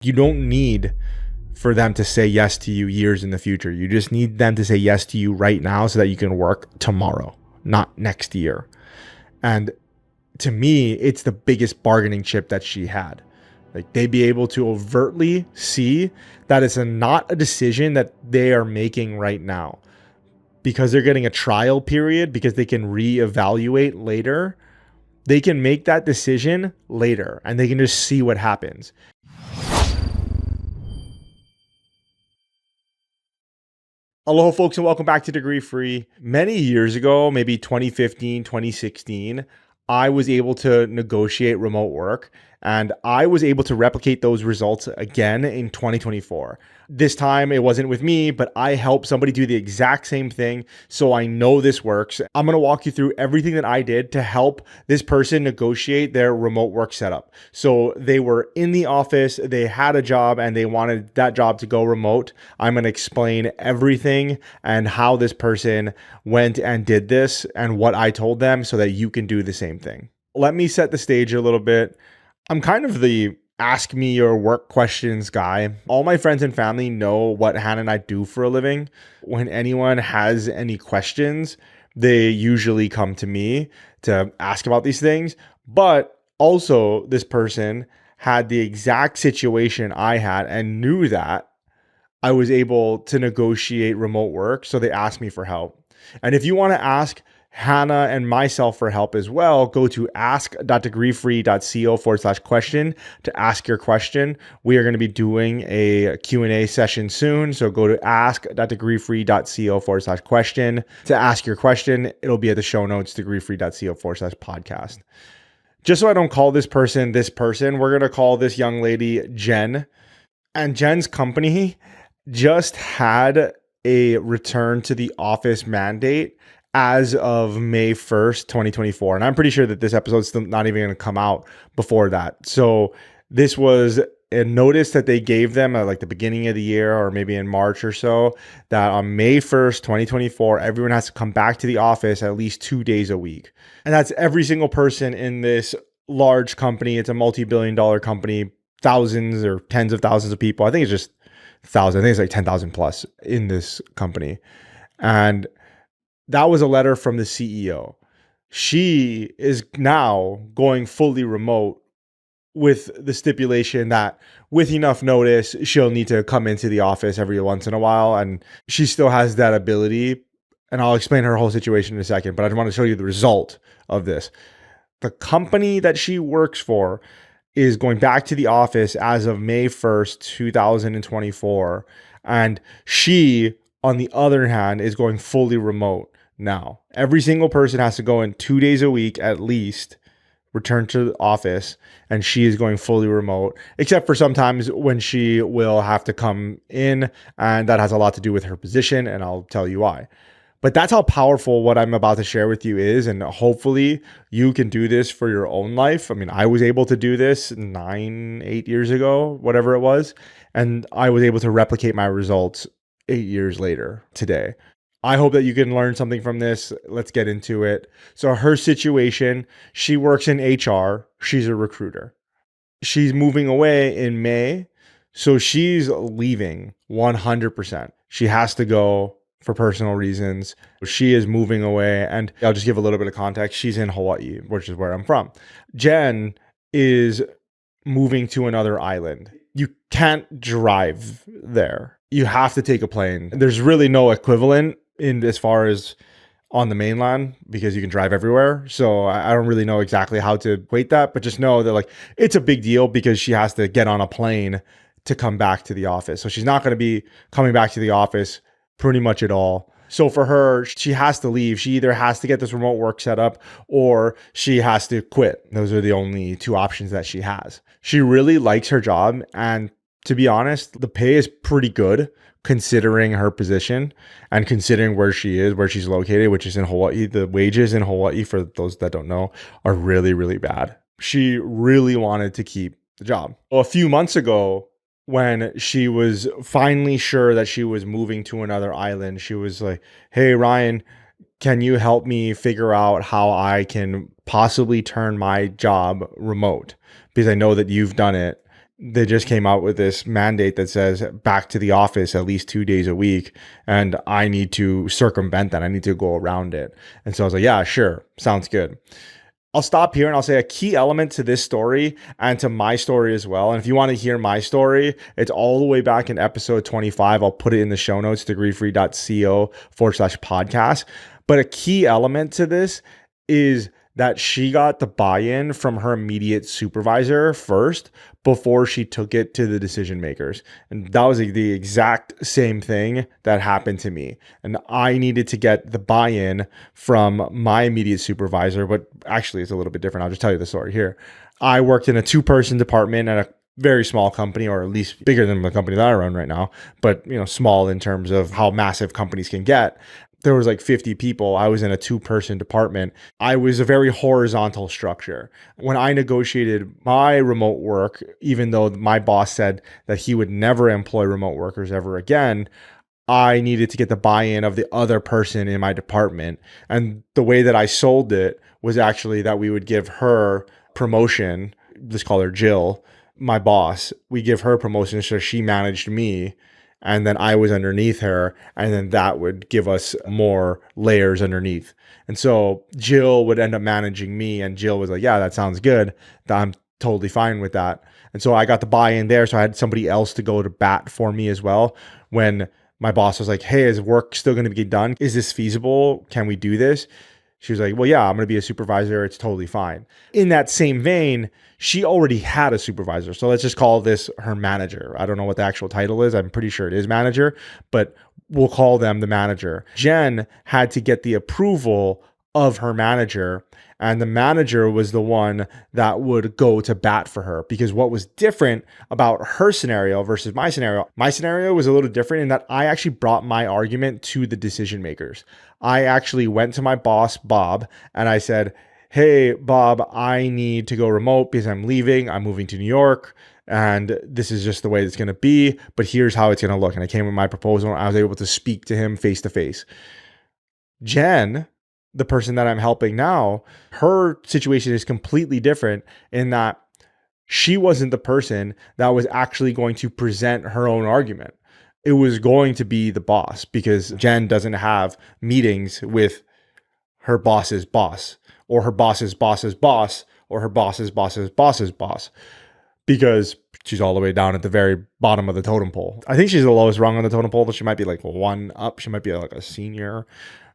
You don't need for them to say yes to you years in the future. You just need them to say yes to you right now so that you can work tomorrow, not next year. And to me, it's the biggest bargaining chip that she had. Like, they'd be able to overtly see that it's not a decision that they are making right now because they're getting a trial period, because they can reevaluate later. They can make that decision later and they can just see what happens. Aloha, folks, and welcome back to Degree Free. Many years ago, maybe 2015, 2016, I was able to negotiate remote work, and I was able to replicate those results again in 2024. This time it wasn't with me, but I helped somebody do the exact same thing. So I know this works. I'm going to walk you through everything that I did to help this person negotiate their remote work setup. So they were in the office, they had a job, and they wanted that job to go remote. I'm going to explain everything and how this person went and did this and what I told them so that you can do the same thing. Let me set the stage a little bit. I'm kind of the ask me your work questions guy. All my friends and family know what Hannah and I do for a living. When anyone has any questions, they usually come to me to ask about these things. But also, this person had the exact situation I had and knew that I was able to negotiate remote work. So they asked me for help. And if you want to ask Hannah and myself for help as well, go to ask.degreefree.co/question to ask your question. We are going to be doing a Q&A session soon. So go to ask.degreefree.co/question to ask your question. It'll be at the show notes, degreefree.co/podcast. Just so I don't call this person, we're going to call this young lady Jen. And Jen's company just had a return to the office mandate as of May 1st, 2024. And I'm pretty sure that this episode's still not even going to come out before that. So this was a notice that they gave them at like the beginning of the year or maybe in March or so, that on May 1st, 2024, everyone has to come back to the office at least 2 days a week. And that's every single person in this large company. It's a multi-billion-dollar company, thousands or tens of thousands of people. I think it's just thousands. I think it's like 10,000 plus in this company. And that was a letter from the CEO. She is now going fully remote with the stipulation that with enough notice, she'll need to come into the office every once in a while. And she still has that ability. And I'll explain her whole situation in a second, but I just want to show you the result of this. The company that she works for is going back to the office as of May 1st, 2024. And she, on the other hand, is going fully remote now. Every single person has to go in 2 days a week at least, return to the office, and she is going fully remote, except for sometimes when she will have to come in, and that has a lot to do with her position, and I'll tell you why. But that's how powerful what I'm about to share with you is. And hopefully you can do this for your own life. I mean, I was able to do this 8 years ago, whatever it was. And I was able to replicate my results 8 years later today. I hope that you can learn something from this. Let's get into it. So her situation, she works in HR. She's a recruiter. She's moving away in May. So she's leaving 100%. She has to go for personal reasons. She is moving away, and I'll just give a little bit of context. She's in Hawaii, which is where I'm from. Jen is moving to another island. You can't drive there. You have to take a plane. There's really no equivalent in as far as on the mainland because you can drive everywhere. So I don't really know exactly how to equate that, but just know that like it's a big deal because she has to get on a plane to come back to the office. So she's not going to be coming back to the office pretty much at all. So for her, she has to leave. She either has to get this remote work set up or she has to quit. Those are the only two options that she has. She really likes her job. And to be honest, the pay is pretty good considering her position and considering where she is, where she's located, which is in Hawaii. The wages in Hawaii, for those that don't know, are really, really bad. She really wanted to keep the job. Well, a few months ago, when she was finally sure that she was moving to another island, she was like, hey, Ryan, can you help me figure out how I can possibly turn my job remote? Because I know that you've done it they just came out with this mandate that says back to the office at least 2 days a week. And I need to circumvent that. I need to go around it. And so I was like, yeah, sure. Sounds good. I'll stop here and I'll say a key element to this story and to my story as well. And if you want to hear my story, it's all the way back in episode 25. I'll put it in the show notes, degreefree.co/podcast. But a key element to this is that she got the buy-in from her immediate supervisor first before she took it to the decision makers. And that was the exact same thing that happened to me. And I needed to get the buy-in from my immediate supervisor, but actually it's a little bit different. I'll just tell you the story here. I worked in a 2-person department at a very small company, or at least bigger than the company that I run right now, but small in terms of how massive companies can get. There was like 50 people. I was in a 2-person department. I was a very horizontal structure. When I negotiated my remote work, even though my boss said that he would never employ remote workers ever again, I needed to get the buy-in of the other person in my department. And the way that I sold it was actually that we would give her promotion. Let's call her Jill, my boss. We give her promotion so she managed me. And then I was underneath her, and then that would give us more layers underneath. And so Jill would end up managing me, and Jill was like, yeah, that sounds good. I'm totally fine with that. And so I got the buy-in there. So I had somebody else to go to bat for me as well. When my boss was like, hey, is work still going to be done? Is this feasible? Can we do this? She was like, well, yeah, I'm going to be a supervisor. It's totally fine. In that same vein, she already had a supervisor. So let's just call this her manager. I don't know what the actual title is. I'm pretty sure it is manager, but we'll call them the manager. Jen had to get the approval of her manager, and the manager was the one that would go to bat for her. Because what was different about her scenario versus my scenario was a little different in that I actually brought my argument to the decision makers. I actually went to my boss, Bob, and I said, hey, Bob, I need to go remote because I'm leaving. I'm moving to New York, and this is just the way it's going to be, but here's how it's going to look. And I came with my proposal, and I was able to speak to him face to face. Jen, the person that I'm helping now, her situation is completely different in that she wasn't the person that was actually going to present her own argument. It was going to be the boss, because Jen doesn't have meetings with her boss's boss, or her boss's boss's boss, or her boss's boss's boss's boss, because she's all the way down at the very bottom of the totem pole. I think she's the lowest rung on the totem pole, but she might be like one up. She might be like a senior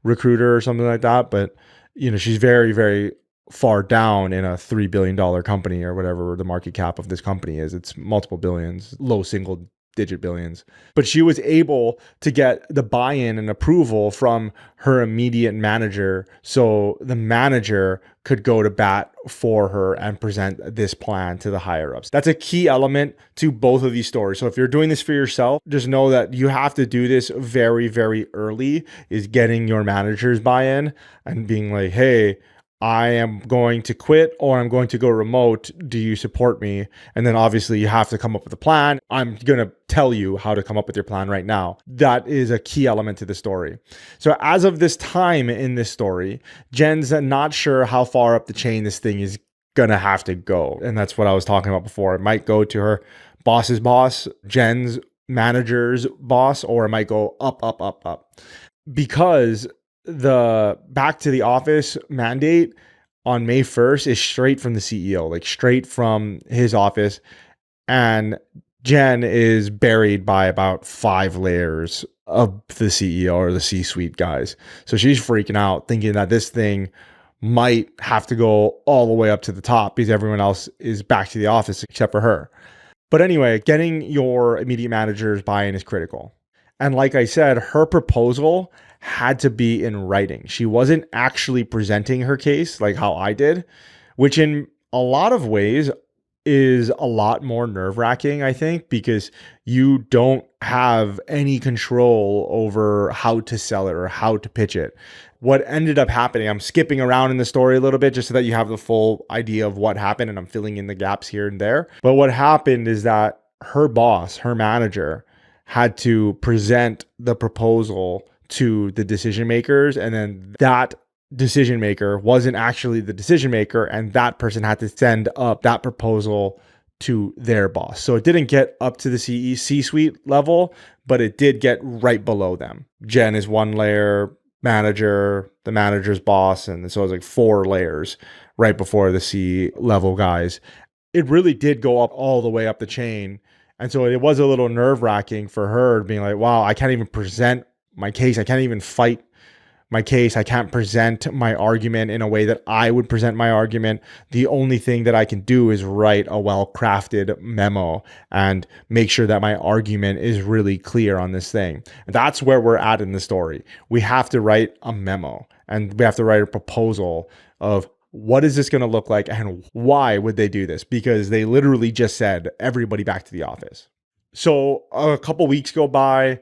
recruiter or something like that. But, she's very, very far down in a $3 billion company, or whatever the market cap of this company is. It's multiple billions, low single digit billions. But she was able to get the buy-in and approval from her immediate manager, so the manager could go to bat for her and present this plan to the higher ups. That's a key element to both of these stories. So if you're doing this for yourself, just know that you have to do this very, very early, is getting your manager's buy-in and being like, hey, I am going to quit, or I'm going to go remote. Do you support me? And then obviously you have to come up with a plan. I'm going to tell you how to come up with your plan right now. That is a key element to the story. So as of this time in this story, Jen's not sure how far up the chain this thing is going to have to go. And that's what I was talking about before. It might go to her boss's boss, Jen's manager's boss, or it might go up, up, up, up. Because the back to the office mandate on May 1st is straight from the CEO, like straight from his office. And Jen is buried by about 5 layers of the CEO or the C-suite guys. So she's freaking out, thinking that this thing might have to go all the way up to the top because everyone else is back to the office except for her. But anyway, getting your immediate manager's buy-in is critical. And like I said, her proposal had to be in writing. She wasn't actually presenting her case like how I did, which in a lot of ways is a lot more nerve-wracking, I think, because you don't have any control over how to sell it or how to pitch it. What ended up happening, I'm skipping around in the story a little bit just so that you have the full idea of what happened, and I'm filling in the gaps here and there. But what happened is that her boss, her manager, had to present the proposal to the decision makers, and then that decision maker wasn't actually the decision maker, and that person had to send up that proposal to their boss. So it didn't get up to the C-suite level, but it did get right below them. Jen is one layer, manager, the manager's boss, and so it was like 4 layers right before the C-level guys. It really did go up all the way up the chain. And so it was a little nerve-wracking for her being like, wow, I can't even present my case. I can't even fight my case. I can't present my argument in a way that I would present my argument. The only thing that I can do is write a well-crafted memo and make sure that my argument is really clear on this thing. And that's where we're at in the story. We have to write a memo and we have to write a proposal of what is this going to look like and why would they do this? Because they literally just said everybody back to the office. So a couple weeks go by.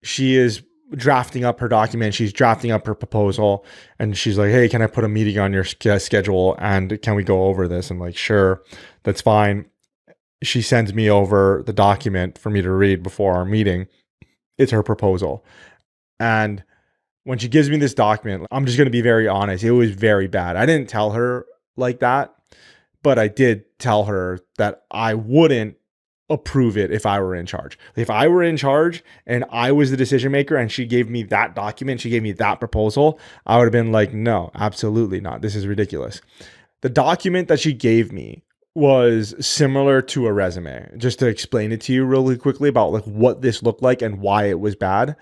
She is drafting up her document. She's drafting up her proposal and she's like, hey, can I put a meeting on your schedule? And can we go over this? I'm like, sure, that's fine. She sends me over the document for me to read before our meeting. It's her proposal. And when she gives me this document, I'm just going to be very honest. It was very bad. I didn't tell her like that, but I did tell her that I wouldn't approve it if I were in charge. If I were in charge and I was the decision maker and she gave me that document, she gave me that proposal, I would have been like, no, absolutely not. This is ridiculous. The document that she gave me was similar to a resume. Just to explain it to you really quickly about like what this looked like and why it was bad.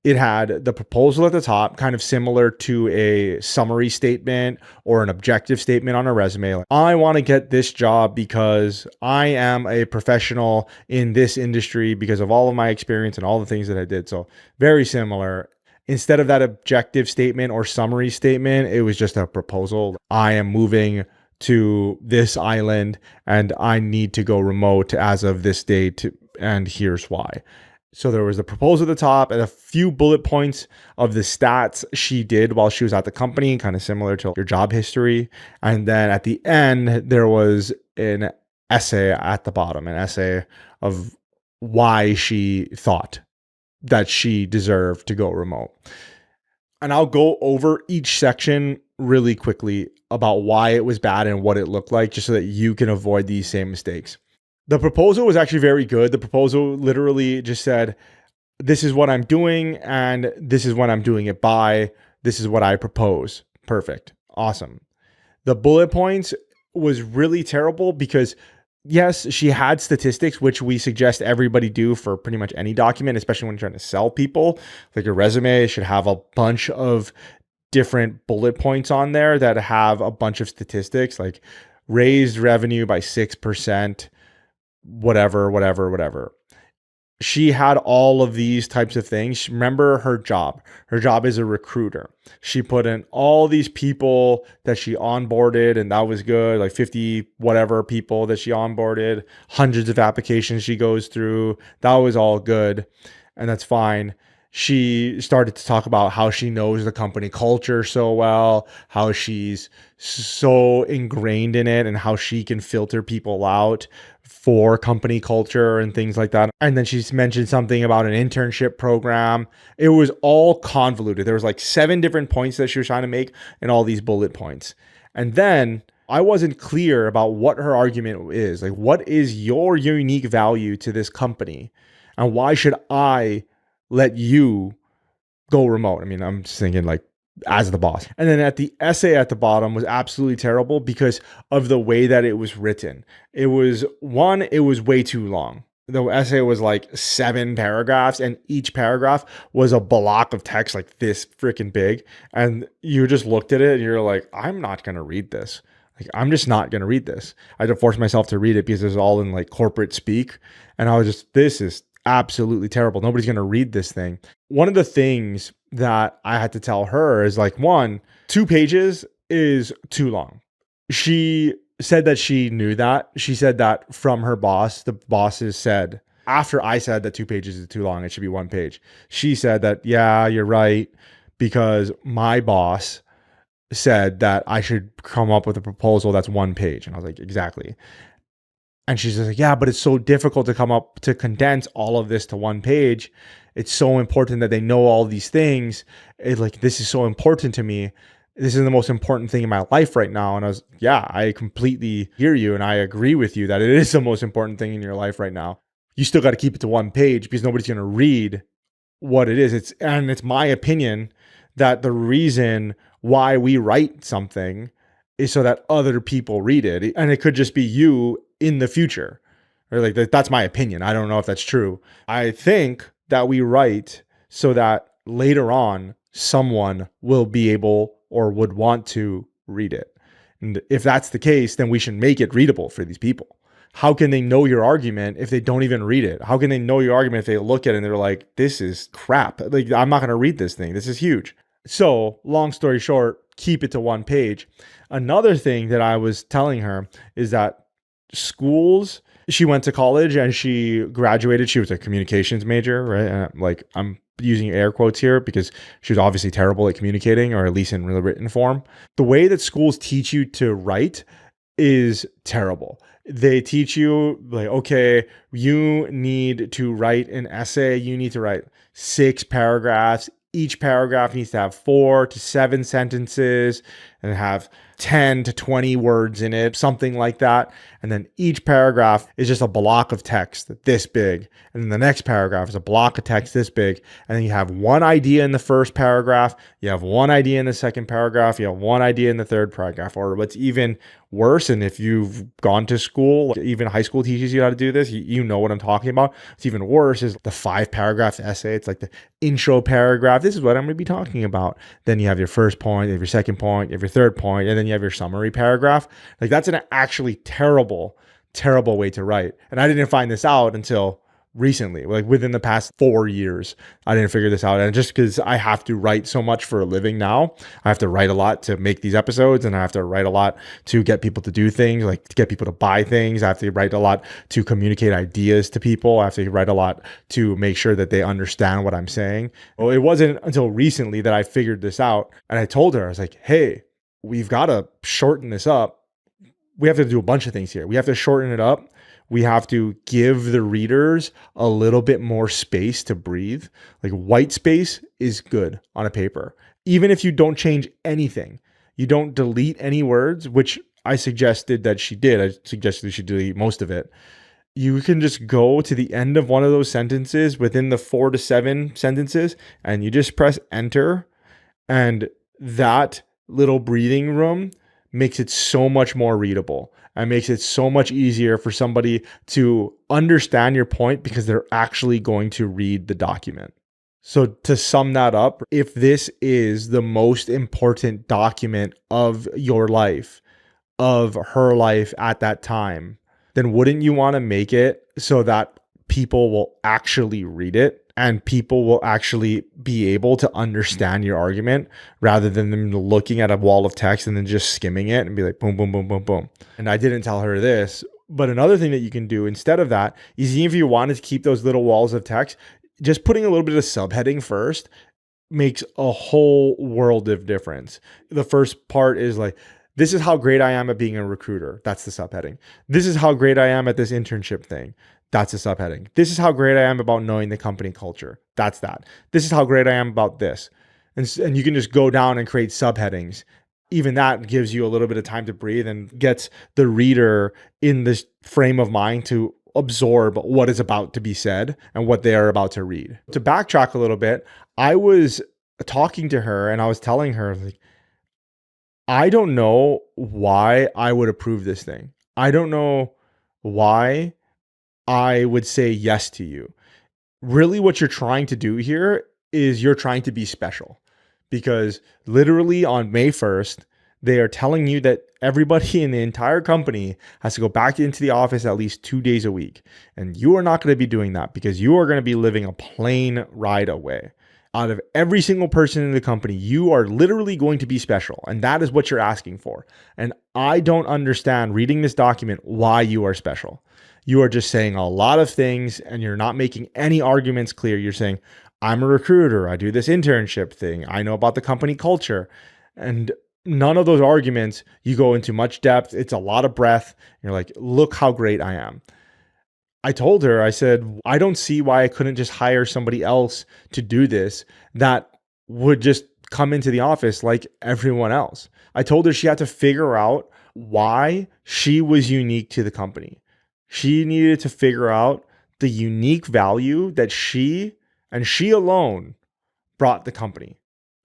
It had the proposal at the top, kind of similar to a summary statement or an objective statement on a resume. Like, I want to get this job because I am a professional in this industry because of all of my experience and all the things that I did. So very similar. Instead of that objective statement or summary statement, it was just a proposal. I am moving to this island and I need to go remote as of this date, and here's why. So there was the proposal at the top and a few bullet points of the stats she did while she was at the company, kind of similar to your job history. And then at the end, there was an essay at the bottom, an essay of why she thought that she deserved to go remote. And I'll go over each section really quickly about why it was bad and what it looked like, just so that you can avoid these same mistakes. The proposal was actually very good. The proposal literally just said, this is what I'm doing and this is what I'm doing it by. This is what I propose. Perfect. Awesome. The bullet points was really terrible because yes, she had statistics, which we suggest everybody do for pretty much any document, especially when you're trying to sell people. Like your resume should have a bunch of different bullet points on there that have a bunch of statistics, like raised revenue by 6%, whatever. She had all of these types of things. Remember her job. Her job is a recruiter. She put in all these people that she onboarded, and that was good. Like 50 whatever people that she onboarded, hundreds of applications she goes through. That was all good, and that's fine. She started to talk about how she knows the company culture so well, how she's so ingrained in it, and how she can filter people out for company culture and things like that. And then she's mentioned something about an internship program. It was all convoluted. There was like 7 different points that she was trying to make in all these bullet points. And then I wasn't clear about what her argument is. Like, what is your unique value to this company? And why should I let you go remote? I mean, I'm just thinking like as the boss. And then at the essay at the bottom was absolutely terrible because of the way that it was written. It was way too long. The essay was like 7 paragraphs and each paragraph was a block of text like this freaking big. And you just looked at it and you're like, I'm not going to read this. Like, I'm just not going to read this. I had to force myself to read it because it was all in like corporate speak. And I was just, this is absolutely terrible. Nobody's going to read this thing. One of the things that I had to tell her is like, 2 pages is too long. She said that she knew that. She said that from her boss. The bosses said, after I said that 2 pages is too long, it should be 1 page. She said that, yeah, you're right, because my boss said that I should come up with a proposal that's 1 page. And I was like, exactly. And she's just like, yeah, but it's so difficult to condense all of this to 1 page. It's so important that they know all these things. It's like, this is so important to me This is the most important thing in my life right now. And I was, yeah, I completely hear you. And I agree with you that it is the most important thing in your life right now. You still got to keep it to one page because nobody's going to read what it is. It's my opinion that the reason why we write something is so that other people read it. And it could just be you in the future. Or like that's my opinion. I don't know if that's true. I think that we write so that later on someone will be able or would want to read it. And if that's the case, then we should make it readable for these people. How can they know your argument if they don't even read it? How can they know your argument if they look at it and they're like, this is crap. Like, I'm not going to read this thing. This is huge. So long story short, keep it to one page. Another thing that I was telling her is that schools, she went to college and she graduated. She was a communications major, right? And like, I'm using air quotes here because she was obviously terrible at communicating, or at least in the written form. The way that schools teach you to write is terrible. They teach you like, okay, you need to write an essay. You need to write 6 paragraphs. Each paragraph needs to have 4 to 7 sentences and have 10 to 20 words in it, something like that. And then each paragraph is just a block of text this big. And then the next paragraph is a block of text this big. And then you have one idea in the first paragraph. You have one idea in the second paragraph. You have one idea in the third paragraph. Or what's even worse, and if you've gone to school, even high school teaches you how to do this, you know what I'm talking about. It's even worse is the 5-paragraph essay. It's like the intro paragraph. This is what I'm going to be talking about. Then you have your first point, you have your second point, you have your third point, and then you have your summary paragraph. Like that's an actually terrible way to write. And I didn't find this out until recently, like within the past 4 years. I didn't figure this out. And just because I have to write so much for a living now, I have to write a lot to make these episodes, and I have to write a lot to get people to do things, like to get people to buy things. I have to write a lot to communicate ideas to people. I have to write a lot to make sure that they understand what I'm saying. Well, it wasn't until recently that I figured this out. And I told her, I was like, hey, we've got to shorten this up. We have to do a bunch of things here. We have to shorten it up. We have to give the readers a little bit more space to breathe. Like white space is good on a paper. Even if you don't change anything, you don't delete any words, which I suggested that she did. I suggested she delete most of it. You can just go to the end of one of those sentences within the 4 to 7 sentences, and you just press enter. And that little breathing room makes it so much more readable and makes it so much easier for somebody to understand your point because they're actually going to read the document. So to sum that up, if this is the most important document of your life, of her life at that time, then wouldn't you want to make it so that people will actually read it and people will actually be able to understand your argument rather than them looking at a wall of text and then just skimming it and be like, boom, boom, boom, boom, boom. And I didn't tell her this, but another thing that you can do instead of that is, even if you wanted to keep those little walls of text, just putting a little bit of subheading first makes a whole world of difference. The first part is like, this is how great I am at being a recruiter. That's the subheading. This is how great I am at this internship thing. That's a subheading. This is how great I am about knowing the company culture. That's that. This is how great I am about this. And you can just go down and create subheadings. Even that gives you a little bit of time to breathe and gets the reader in this frame of mind to absorb what is about to be said and what they are about to read. To backtrack a little bit, I was talking to her and I was telling her, like, I don't know why I would approve this thing. I don't know why I would say yes to you. Really, what you're trying to do here is you're trying to be special, because literally on May 1st, they are telling you that everybody in the entire company has to go back into the office at least 2 days a week. And you are not going to be doing that because you are going to be living a plane ride away. Out of every single person in the company, you are literally going to be special. And that is what you're asking for. And I don't understand, reading this document, why you are special. You are just saying a lot of things and you're not making any arguments clear. You're saying, I'm a recruiter. I do this internship thing. I know about the company culture. And none of those arguments you go into much depth. It's a lot of breath. You're like, look how great I am. I told her, I said, I don't see why I couldn't just hire somebody else to do this that would just come into the office like everyone else. I told her she had to figure out why she was unique to the company. She needed to figure out the unique value that she and she alone brought the company.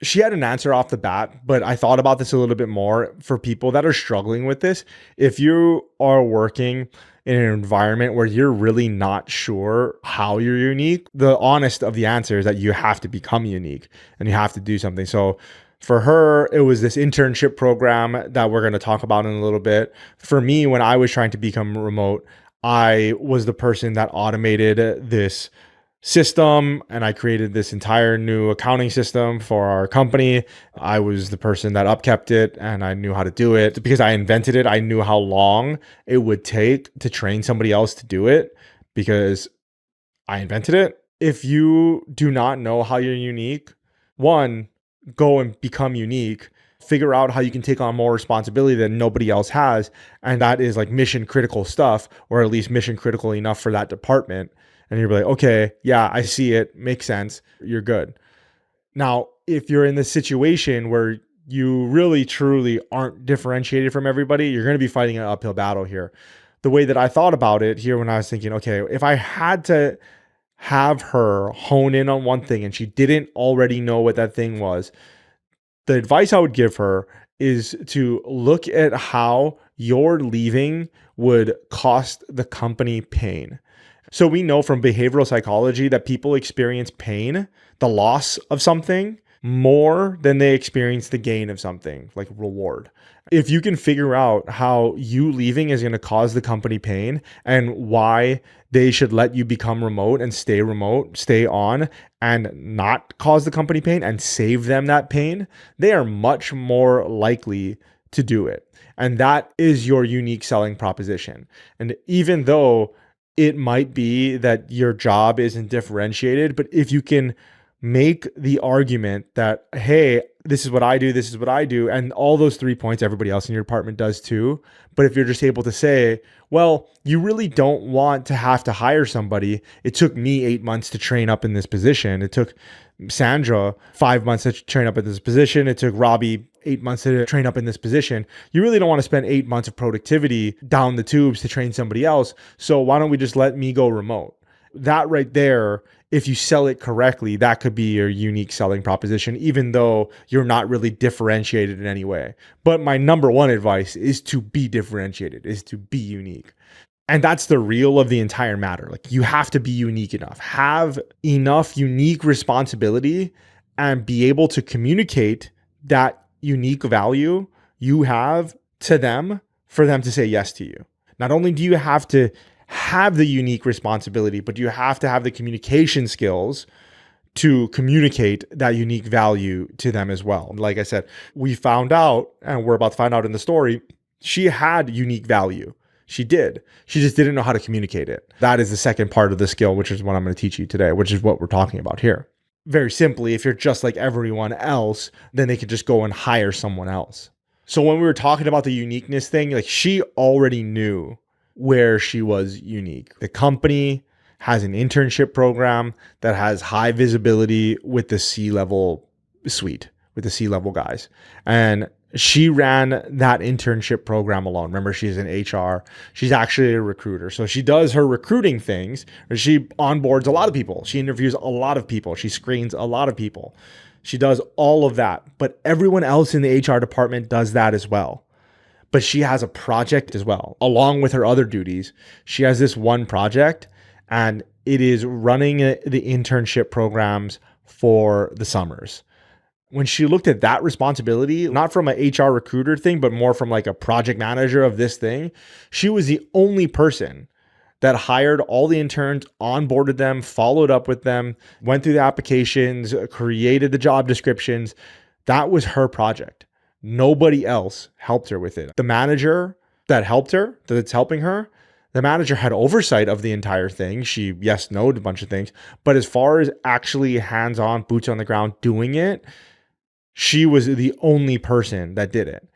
She had an answer off the bat, but I thought about this a little bit more for people that are struggling with this. If you are working in an environment where you're really not sure how you're unique, the honest of the answer is that you have to become unique and you have to do something. So for her, it was this internship program that we're going to talk about in a little bit. For me, when I was trying to become remote, I was the person that automated this system and I created this entire new accounting system for our company. I was the person that upkept it and I knew how to do it because I invented it. I knew how long it would take to train somebody else to do it because I invented it. If you do not know how you're unique, one, go and become unique. Figure out how you can take on more responsibility that nobody else has. And that is like mission critical stuff, or at least mission critical enough for that department. And you're like, okay, yeah, I see it. Makes sense. You're good. Now, if you're in this situation where you really, truly aren't differentiated from everybody, you're going to be fighting an uphill battle here. The way that I thought about it here when I was thinking, okay, if I had to have her hone in on one thing and she didn't already know what that thing was, the advice I would give her is to look at how your leaving would cost the company pain. So we know from behavioral psychology that people experience pain, the loss of something, more than they experience the gain of something, like reward. If you can figure out how you leaving is going to cause the company pain and why they should let you become remote, stay on, and not cause the company pain and save them that pain, they are much more likely to do it. And that is your unique selling proposition. And even though it might be that your job isn't differentiated, but if you can make the argument that, hey, this is what I do, and all those 3 points everybody else in your department does too. But if you're just able to say, well, you really don't want to have to hire somebody. It took me 8 months to train up in this position. It took Sandra 5 months to train up in this position. It took Robbie 8 months to train up in this position. You really don't want to spend 8 months of productivity down the tubes to train somebody else. So why don't we just let me go remote? That right there, if you sell it correctly, that could be your unique selling proposition, even though you're not really differentiated in any way. But my number one advice is to be differentiated, is to be unique. And that's the real of the entire matter. Like, you have to be unique enough, have enough unique responsibility, and be able to communicate that unique value you have to them for them to say yes to you. Not only do you have to have the unique responsibility, but you have to have the communication skills to communicate that unique value to them as well. Like I said, we found out, and we're about to find out in the story, she had unique value. She did. She just didn't know how to communicate it. That is the second part of the skill, which is what I'm going to teach you today, which is what we're talking about here. Very simply, if you're just like everyone else, then they could just go and hire someone else. So when we were talking about the uniqueness thing, like, she already knew where she was unique. The company has an internship program that has high visibility with the C-level suite, with the C-level guys. And she ran that internship program alone. Remember, she's in HR. She's actually a recruiter. So she does her recruiting things. She onboards a lot of people. She interviews a lot of people. She screens a lot of people. She does all of that. But everyone else in the HR department does that as well. But she has a project as well. Along with her other duties, she has this one project, and it is running the internship programs for the summers. When she looked at that responsibility, not from an HR recruiter thing, but more from like a project manager of this thing, she was the only person that hired all the interns, onboarded them, followed up with them, went through the applications, created the job descriptions. That was her project. Nobody else helped her with it. The manager that helped her, that's helping her, the manager had oversight of the entire thing. She yes-noed a bunch of things. But as far as actually hands-on, boots on the ground doing it, she was the only person that did it.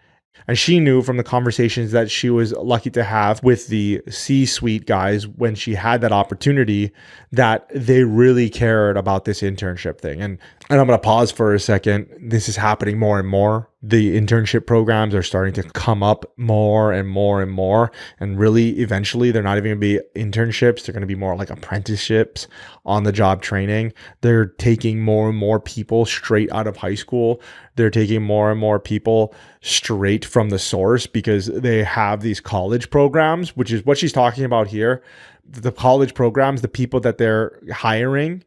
And she knew from the conversations that she was lucky to have with the C-suite guys when she had that opportunity that they really cared about this internship thing. And I'm going to pause for a second. This is happening more and more. The internship programs are starting to come up more and more and more. And really, eventually, they're not even going to be internships. They're going to be more like apprenticeships, on the job training. They're taking more and more people straight out of high school. They're taking more and more people straight from the source because they have these college programs, which is what she's talking about here. The college programs, the people that they're hiring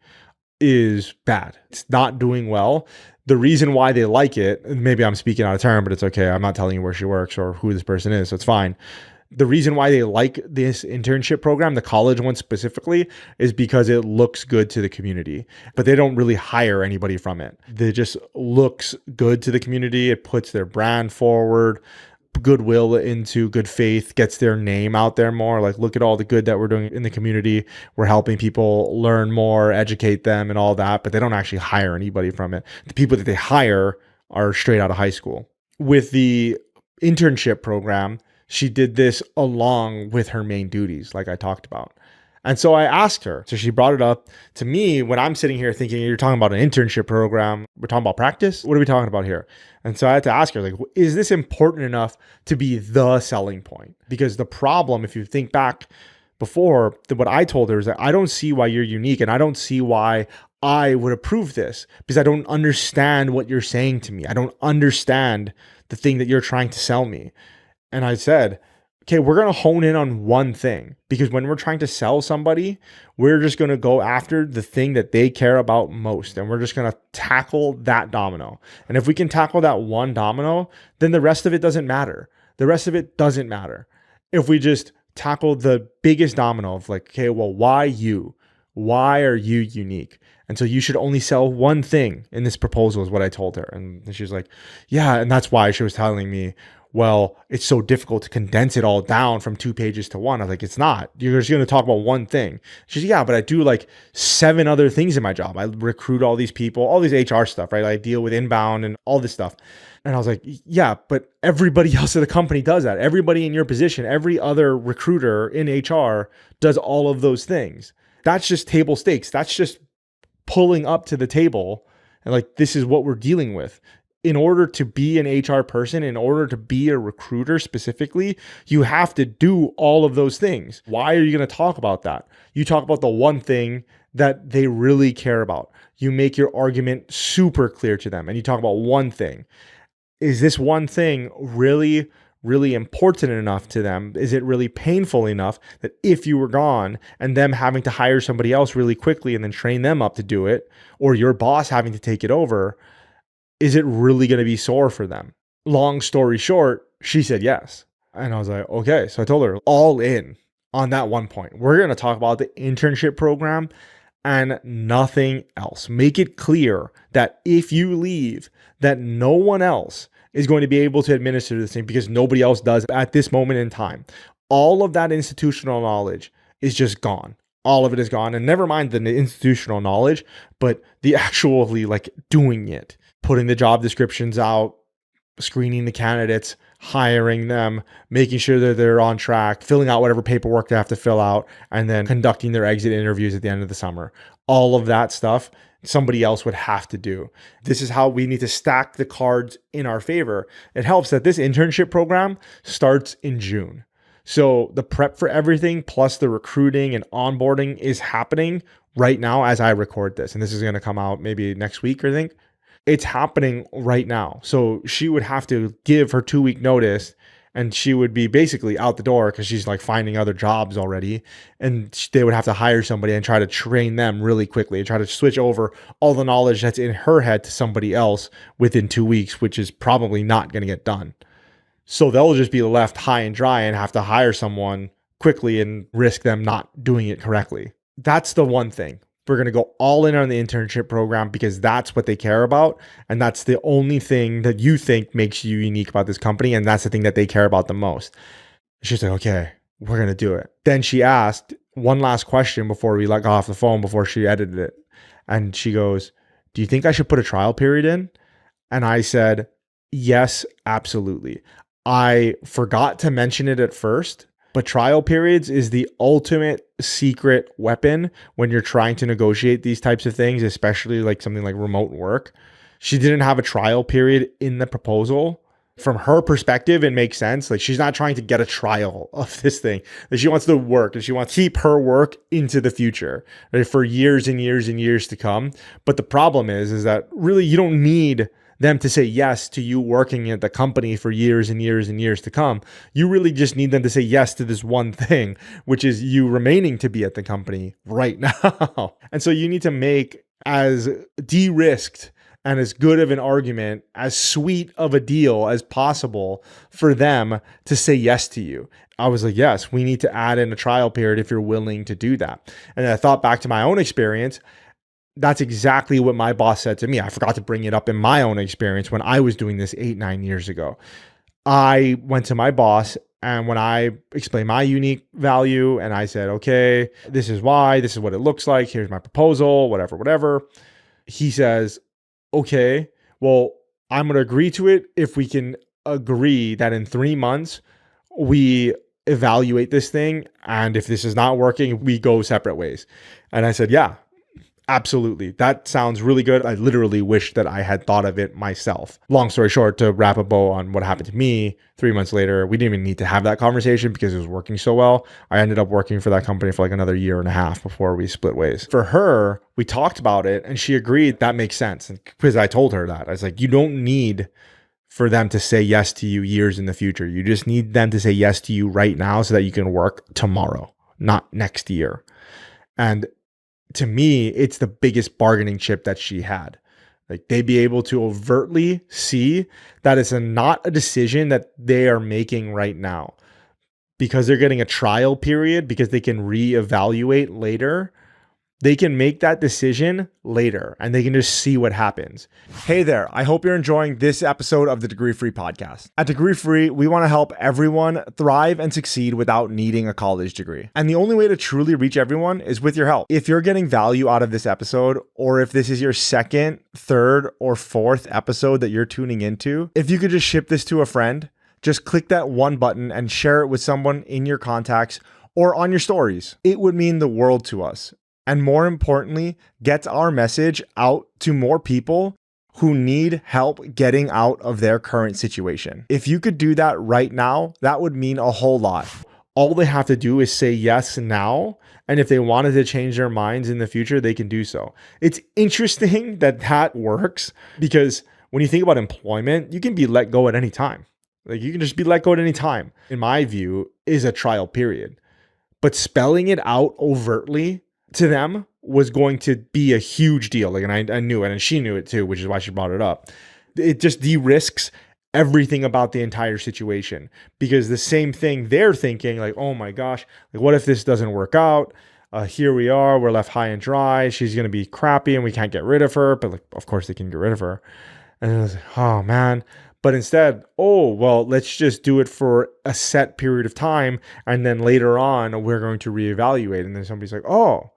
is bad. It's not doing well. The reason why they like it, maybe I'm speaking out of turn, but it's okay. I'm not telling you where she works or who this person is, so it's fine. The reason why they like this internship program, the college one specifically, is because it looks good to the community, but they don't really hire anybody from it. It just looks good to the community. It puts their brand forward, goodwill into good faith, gets their name out there more. Like, look at all the good that we're doing in the community. We're helping people learn more, educate them and all that, but they don't actually hire anybody from it. The people that they hire are straight out of high school. With the internship program, she did this along with her main duties, like I talked about. And so I asked her, so she brought it up to me when I'm sitting here thinking, you're talking about an internship program. We're talking about practice. What are we talking about here? And so I had to ask her, like, is this important enough to be the selling point? Because the problem, if you think back before, what I told her is that I don't see why you're unique and I don't see why I would approve this because I don't understand what you're saying to me. I don't understand the thing that you're trying to sell me. And I said, okay, we're going to hone in on one thing because when we're trying to sell somebody, we're just going to go after the thing that they care about most. And we're just going to tackle that domino. And if we can tackle that one domino, then the rest of it doesn't matter. The rest of it doesn't matter. If we just tackle the biggest domino of like, okay, well, why you? Why are you unique? And so you should only sell one thing in this proposal is what I told her. And she's like, yeah. And that's why she was telling me, well, it's so difficult to condense it all down from 2 pages to one. I was like, it's not. You're just going to talk about one thing. She's like, yeah, but I do like 7 other things in my job. I recruit all these people, all these HR stuff, right? I deal with inbound and all this stuff. And I was like, yeah, but everybody else at the company does that. Everybody in your position, every other recruiter in HR does all of those things. That's just table stakes. That's just pulling up to the table. And like, this is what we're dealing with. In order to be an HR person, in order to be a recruiter specifically, you have to do all of those things. Why are you going to talk about that? You talk about the one thing that they really care about. You make your argument super clear to them and you talk about one thing. Is this one thing really, really important enough to them? Is it really painful enough that if you were gone and them having to hire somebody else really quickly and then train them up to do it, or your boss having to take it over, is it really going to be sore for them? Long story short, she said yes. And I was like, okay. So I told her all in on that one point. We're going to talk about the internship program and nothing else. Make it clear that if you leave, that no one else is going to be able to administer this thing because nobody else does at this moment in time. All of that institutional knowledge is just gone. All of it is gone. And never mind the institutional knowledge, but the actually like doing it. Putting the job descriptions out, screening the candidates, hiring them, making sure that they're on track, filling out whatever paperwork they have to fill out, and then conducting their exit interviews at the end of the summer. All of that stuff, somebody else would have to do. This is how we need to stack the cards in our favor. It helps that this internship program starts in June. So the prep for everything, plus the recruiting and onboarding is happening right now as I record this. And this is going to come out maybe next week, I think. It's happening right now. So she would have to give her 2-week notice and she would be basically out the door because she's like finding other jobs already. And they would have to hire somebody and try to train them really quickly and try to switch over all the knowledge that's in her head to somebody else within 2 weeks, which is probably not going to get done. So they'll just be left high and dry and have to hire someone quickly and risk them not doing it correctly. That's the one thing. We're going to go all in on the internship program because that's what they care about. And that's the only thing that you think makes you unique about this company. And that's the thing that they care about the most. She's like, okay, we're going to do it. Then she asked one last question before we got off the phone, before she edited it. And she goes, do you think I should put a trial period in? And I said, yes, absolutely. I forgot to mention it at first, but trial periods is the ultimate secret weapon when you're trying to negotiate these types of things, especially like something like remote work. She didn't have a trial period in the proposal. From her perspective, it makes sense. Like, she's not trying to get a trial of this thing. Like, she wants to work and she wants to keep her work into the future, right, for years and years and years to come. But the problem is that really you don't need them to say yes to you working at the company for years and years and years to come. You really just need them to say yes to this one thing, which is you remaining to be at the company right now. And so you need to make as de-risked and as good of an argument, as sweet of a deal as possible for them to say yes to you. I was like, yes, we need to add in a trial period if you're willing to do that. And I thought back to my own experience. That's exactly what my boss said to me. I forgot to bring it up in my own experience when I was doing this 8-9 years ago. I went to my boss, and when I explained my unique value and I said, okay, this is why, this is what it looks like, here's my proposal, whatever. He says, okay, well, I'm going to agree to it if we can agree that in 3 months, we evaluate this thing. And if this is not working, we go separate ways. And I said, yeah, absolutely. That sounds really good. I literally wish that I had thought of it myself. Long story short, to wrap a bow on what happened to me 3 months later, we didn't even need to have that conversation because it was working so well. I ended up working for that company for like another 1.5 years before we split ways. For her, we talked about it and she agreed that makes sense. And because I told her that, I was like, you don't need for them to say yes to you years in the future. You just need them to say yes to you right now so that you can work tomorrow, not next year. And to me, it's the biggest bargaining chip that she had. Like, they'd be able to overtly see that it's not a decision that they are making right now because they're getting a trial period, because they can reevaluate later. They can make that decision later and they can just see what happens. Hey there, I hope you're enjoying this episode of the Degree Free podcast. At Degree Free, we want to help everyone thrive and succeed without needing a college degree. And the only way to truly reach everyone is with your help. If you're getting value out of this episode, or if this is your second, third, or fourth episode that you're tuning into, if you could just ship this to a friend, just click that one button and share it with someone in your contacts or on your stories. It would mean the world to us. And more importantly, gets our message out to more people who need help getting out of their current situation. If you could do that right now, that would mean a whole lot. All they have to do is say yes now. And if they wanted to change their minds in the future, they can do so. It's interesting that that works because when you think about employment, you can be let go at any time. Like, you can just be let go at any time, in my view, is a trial period. But spelling it out overtly to them was going to be a huge deal. Like, and I knew it, and she knew it too, which is why she brought it up. It just de-risks everything about the entire situation, because the same thing they're thinking, like, oh my gosh, like, what if this doesn't work out? Here we are, we're left high and dry. She's going to be crappy and we can't get rid of her. But like, of course they can get rid of her. And I was like, oh man. But instead, oh, well, let's just do it for a set period of time. And then later on, we're going to reevaluate. And then somebody's like, oh,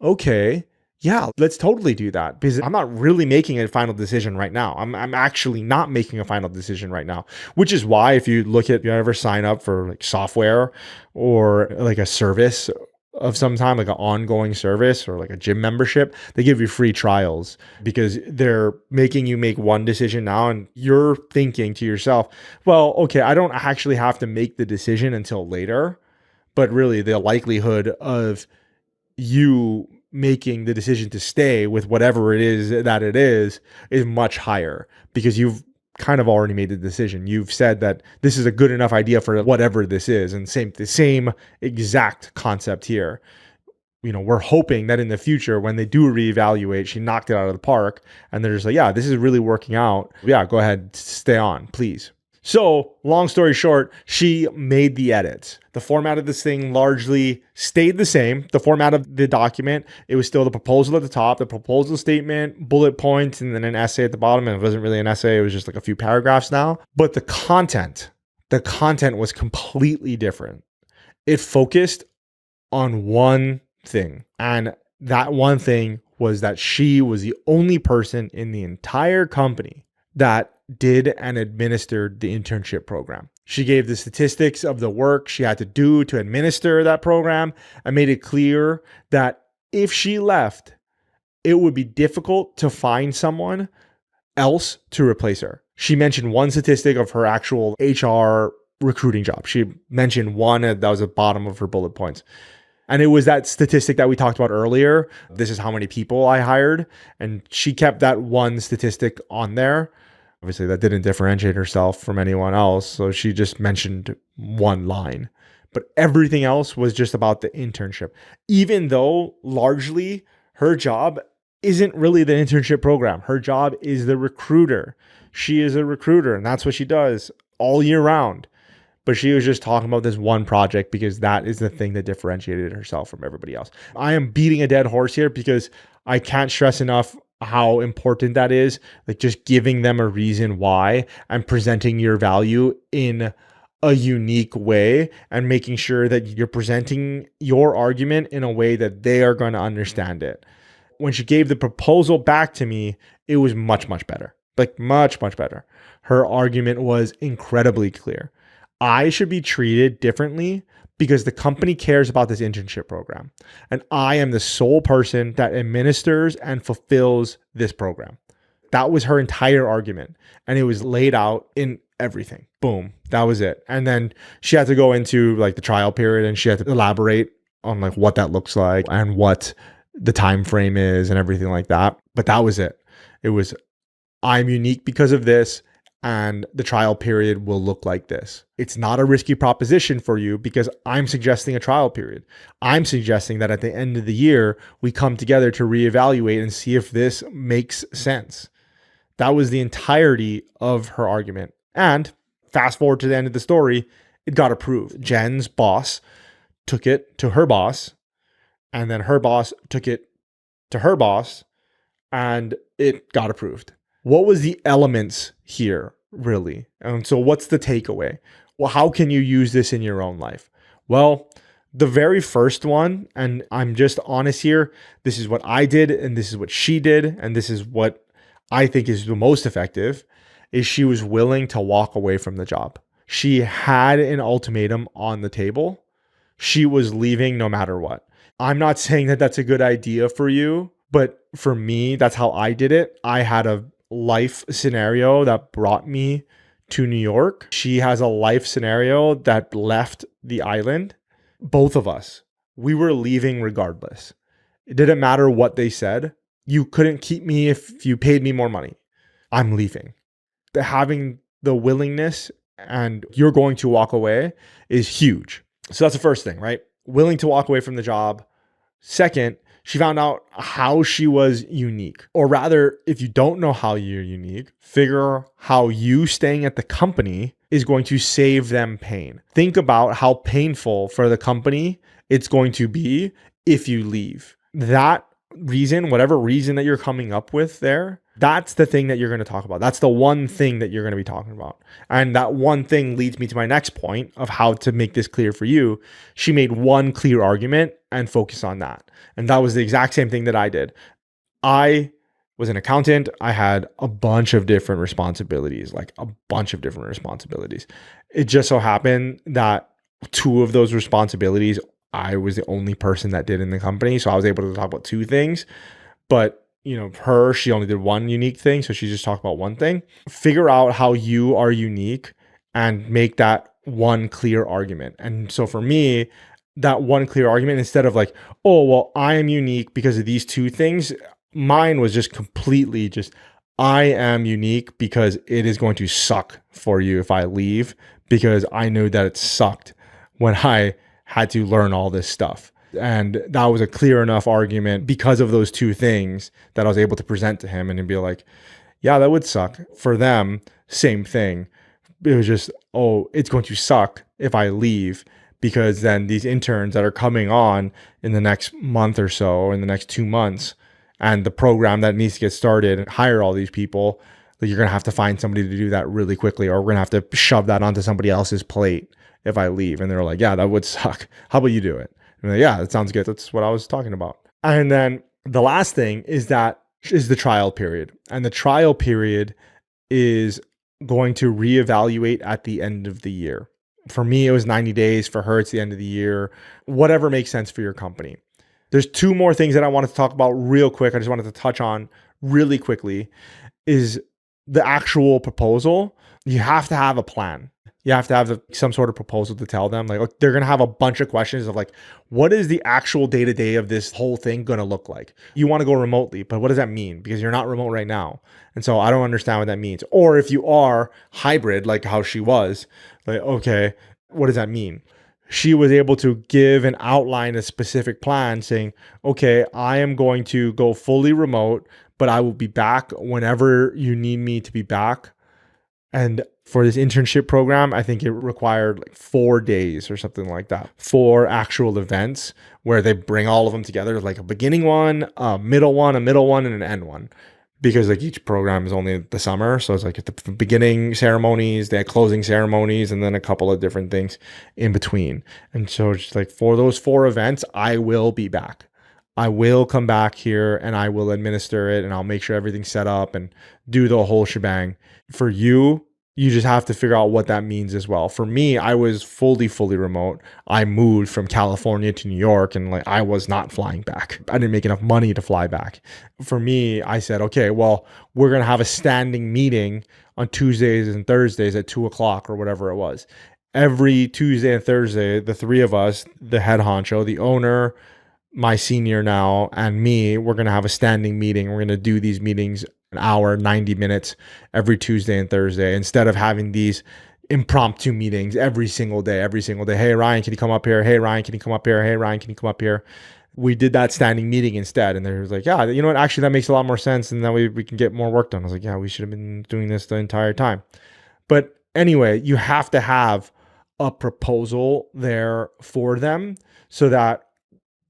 okay, yeah, let's totally do that, because I'm not really making a final decision right now. I'm actually not making a final decision right now, which is why if you look at, you ever sign up for like software or like a service of some time, like an ongoing service or like a gym membership, they give you free trials because they're making you make one decision now. And you're thinking to yourself, well, okay, I don't actually have to make the decision until later, but really the likelihood of you making the decision to stay with whatever it is much higher because you've kind of already made the decision. You've said that this is a good enough idea for whatever this is. And the same exact concept here. You know, we're hoping that in the future, when they do reevaluate, she knocked it out of the park and they're just like, yeah, this is really working out. Yeah, go ahead, stay on, please. So long story short, she made the edits. The format of this thing largely stayed the same. The format of the document, it was still the proposal at the top, the proposal statement, bullet points, and then an essay at the bottom. And it wasn't really an essay. It was just like a few paragraphs now. But the content was completely different. It focused on one thing. And that one thing was that she was the only person in the entire company that did and administered the internship program. She gave the statistics of the work she had to do to administer that program and made it clear that if she left, it would be difficult to find someone else to replace her. She mentioned one statistic of her actual HR recruiting job. She mentioned one that was at the bottom of her bullet points. And it was that statistic that we talked about earlier. This is how many people I hired. And she kept that one statistic on there. Obviously, that didn't differentiate herself from anyone else. So she just mentioned one line. But everything else was just about the internship. Even though largely her job isn't really the internship program. Her job is the recruiter. She is a recruiter, and that's what she does all year round. But she was just talking about this one project because that is the thing that differentiated herself from everybody else. I am beating a dead horse here because I can't stress enough how important that is. Like just giving them a reason why and presenting your value in a unique way and making sure that you're presenting your argument in a way that they are going to understand it. When she gave the proposal back to me, it was much, much better. Like much, much better. Her argument was incredibly clear. I should be treated differently because the company cares about this internship program. And I am the sole person that administers and fulfills this program. That was her entire argument. And it was laid out in everything. Boom. That was it. And then she had to go into like the trial period and she had to elaborate on like what that looks like and what the time frame is and everything like that. But that was it. It was, I'm unique because of this, and the trial period will look like this. It's not a risky proposition for you because I'm suggesting a trial period. I'm suggesting that at the end of the year, we come together to reevaluate and see if this makes sense. That was the entirety of her argument. And fast forward to the end of the story, it got approved. Jen's boss took it to her boss, and then her boss took it to her boss, and it got approved. What was the elements here, really? And so what's the takeaway? Well, how can you use this in your own life? Well, the very first one, and I'm just honest here, this is what I did, and this is what she did, and this is what I think is the most effective, is she was willing to walk away from the job. She had an ultimatum on the table. She was leaving no matter what. I'm not saying that that's a good idea for you, but for me, that's how I did it. I had a life scenario that brought me to New York. She has a life scenario that left the island. Both of us, we were leaving regardless. It didn't matter what they said. You couldn't keep me if you paid me more money. I'm leaving. Having the willingness and you're going to walk away is huge. So that's the first thing, right? Willing to walk away from the job. Second, she found out how she was unique. Or rather, if you don't know how you're unique, figure how you staying at the company is going to save them pain. Think about how painful for the company it's going to be if you leave. That reason, whatever reason that you're coming up with there, that's the thing that you're going to talk about. That's the one thing that you're going to be talking about. And that one thing leads me to my next point of how to make this clear for you. She made one clear argument and focus on that. And that was the exact same thing that I did. I was an accountant. I had a bunch of different responsibilities, It just so happened that two of those responsibilities, I was the only person that did in the company. So I was able to talk about two things. But she only did one unique thing. So she just talked about one thing. Figure out how you are unique and make that one clear argument. And so for me, that one clear argument, instead of like, oh, well, I am unique because of these two things, mine was just completely just, I am unique because it is going to suck for you if I leave, because I knew that it sucked when I had to learn all this stuff. And that was a clear enough argument because of those two things that I was able to present to him and he'd be like, yeah, that would suck. For them, same thing. It was just, oh, it's going to suck if I leave, because then these interns that are coming on in the next month or so, in the next 2 months, and the program that needs to get started and hire all these people, like you're going to have to find somebody to do that really quickly, or we're going to have to shove that onto somebody else's plate if I leave. And they're like, yeah, that would suck. How about you do it? And like, yeah, that sounds good. That's what I was talking about. And then the last thing is the trial period. And the trial period is going to reevaluate at the end of the year. For me, it was 90 days. For her, it's the end of the year. Whatever makes sense for your company. There's two more things that I wanted to talk about real quick. I just wanted to touch on really quickly is the actual proposal. You have to have a plan. You have to have some sort of proposal to tell them. Like, look, they're going to have a bunch of questions of like, what is the actual day-to-day of this whole thing going to look like? You want to go remotely, but what does that mean? Because you're not remote right now. And so I don't understand what that means. Or if you are hybrid, like how she was, like, okay, what does that mean? She was able to give and outline a specific plan saying, okay, I am going to go fully remote, but I will be back whenever you need me to be back. And for this internship program, I think it required like 4 days or something like that for actual events where they bring all of them together, like a beginning one, a middle one, and an end one. Because like each program is only the summer. So it's like at the beginning ceremonies, they had closing ceremonies, and then a couple of different things in between. And so it's like for those 4 events, I will be back. I will come back here and I will administer it and I'll make sure everything's set up and do the whole shebang. For you, you just have to figure out what that means as well. For me, I was fully remote. I moved from California to New York and like I was not flying back. I didn't make enough money to fly back. For me, I said, okay, well, we're going to have a standing meeting on Tuesdays and Thursdays at 2:00 or whatever it was. Every Tuesday and Thursday, the 3 of us, the head honcho, the owner, my senior now, and me, we're going to have a standing meeting. We're going to do these meetings an hour, 90 minutes every Tuesday and Thursday, instead of having these impromptu meetings every single day. Hey, Ryan, can you come up here? Hey, Ryan, can you come up here? Hey, Ryan, can you come up here? We did that standing meeting instead. And they was like, yeah, you know what? Actually, that makes a lot more sense. And that way we can get more work done. I was like, yeah, we should have been doing this the entire time. But anyway, you have to have a proposal there for them so that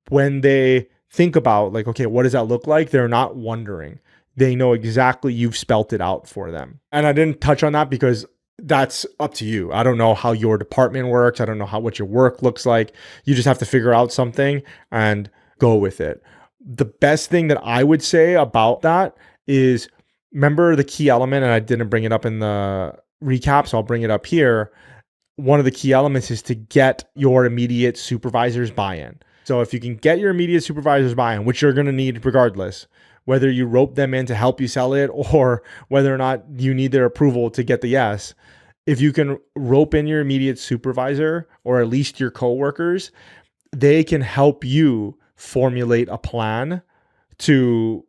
when they think about like, okay, what does that look like? They're not wondering. They know exactly you've spelt it out for them. And I didn't touch on that because that's up to you. I don't know how your department works. I don't know what your work looks like. You just have to figure out something and go with it. The best thing that I would say about that is remember the key element, and I didn't bring it up in the recap, so I'll bring it up here. One of the key elements is to get your immediate supervisor's buy-in. So if you can get your immediate supervisor's buy-in, which you're going to need regardless, whether you rope them in to help you sell it or whether or not you need their approval to get the yes, if you can rope in your immediate supervisor or at least your coworkers, they can help you formulate a plan to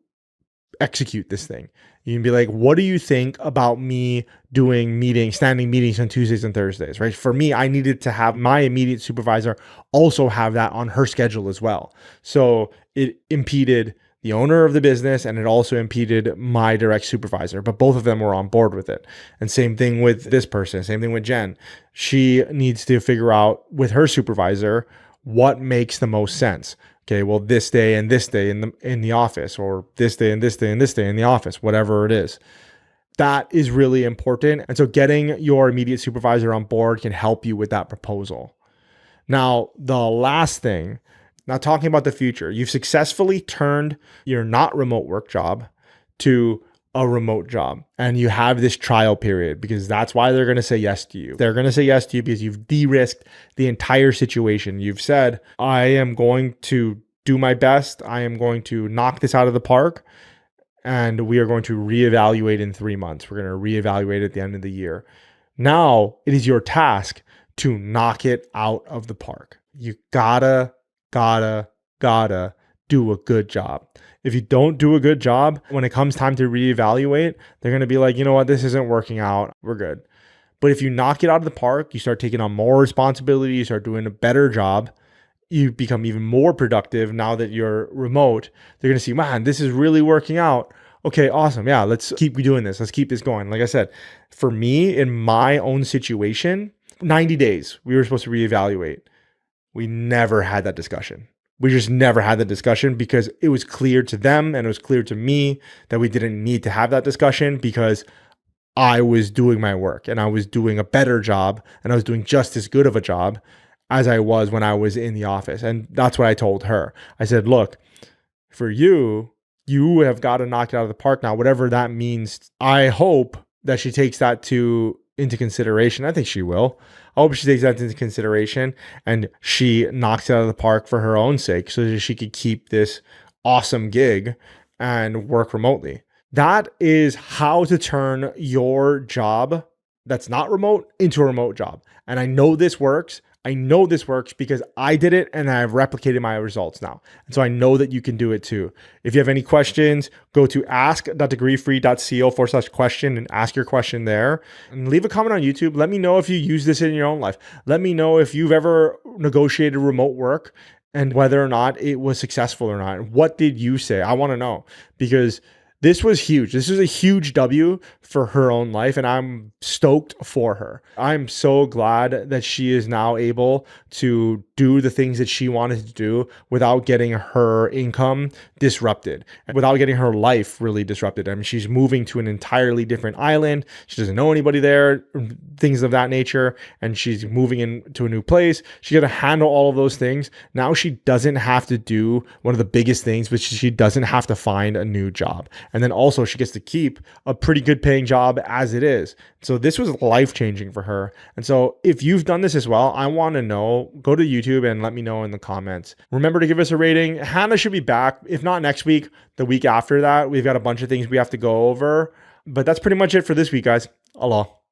execute this thing. You can be like, what do you think about me doing standing meetings on Tuesdays and Thursdays, right? For me, I needed to have my immediate supervisor also have that on her schedule as well. So it impeded the owner of the business and it also impeded my direct supervisor, but both of them were on board with it. And same thing with this person, same thing with Jen. She needs to figure out with her supervisor what makes the most sense. Okay, well, this day and this day in the office, or this day and this day and this day in the office, whatever it is. That is really important. And so getting your immediate supervisor on board can help you with that proposal. Now, the last thing, now talking about the future, you've successfully turned your not remote work job to a remote job, and you have this trial period because that's why they're going to say yes to you. They're going to say yes to you because you've de-risked the entire situation. You've said, I am going to do my best. I am going to knock this out of the park, and we are going to reevaluate in 3 months. We're going to reevaluate at the end of the year. Now it is your task to knock it out of the park. You gotta do a good job. If you don't do a good job, when it comes time to reevaluate, they're going to be like, you know what, this isn't working out. We're good. But if you knock it out of the park, you start taking on more responsibility, you start doing a better job, you become even more productive now that you're remote. They're going to see, man, this is really working out. Okay, awesome. Yeah, let's keep doing this. Let's keep this going. Like I said, for me, in my own situation, 90 days, we were supposed to reevaluate. We never had that discussion. We just never had the discussion because it was clear to them and it was clear to me that we didn't need to have that discussion because I was doing my work and I was doing a better job and I was doing just as good of a job as I was when I was in the office. And that's what I told her. I said, look, for you have got to knock it out of the park now, whatever that means. I hope that she takes that into consideration. I think she will. I hope she takes that into consideration and she knocks it out of the park for her own sake so that she could keep this awesome gig and work remotely. That is how to turn your job that's not remote into a remote job. And I know this works. I know this works because I did it and I've replicated my results now. And so I know that you can do it too. If you have any questions, go to ask.degreefree.co/question and ask your question there. And leave a comment on YouTube. Let me know if you use this in your own life. Let me know if you've ever negotiated remote work and whether or not it was successful or not. What did you say? I want to know because this was huge. This was a huge W for her own life, and I'm stoked for her. I'm so glad that she is now able to do the things that she wanted to do without getting her income disrupted, and without getting her life really disrupted. I mean, she's moving to an entirely different island. She doesn't know anybody there, things of that nature, and she's moving into a new place. She's got to handle all of those things. Now she doesn't have to do one of the biggest things, which is she doesn't have to find a new job. And then also she gets to keep a pretty good paying job as it is. So this was life-changing for her. And so if you've done this as well, I want to know. Go to YouTube and let me know in the comments. Remember to give us a rating. Hannah should be back. If not next week, the week after that. We've got a bunch of things we have to go over. But that's pretty much it for this week, guys. Allah.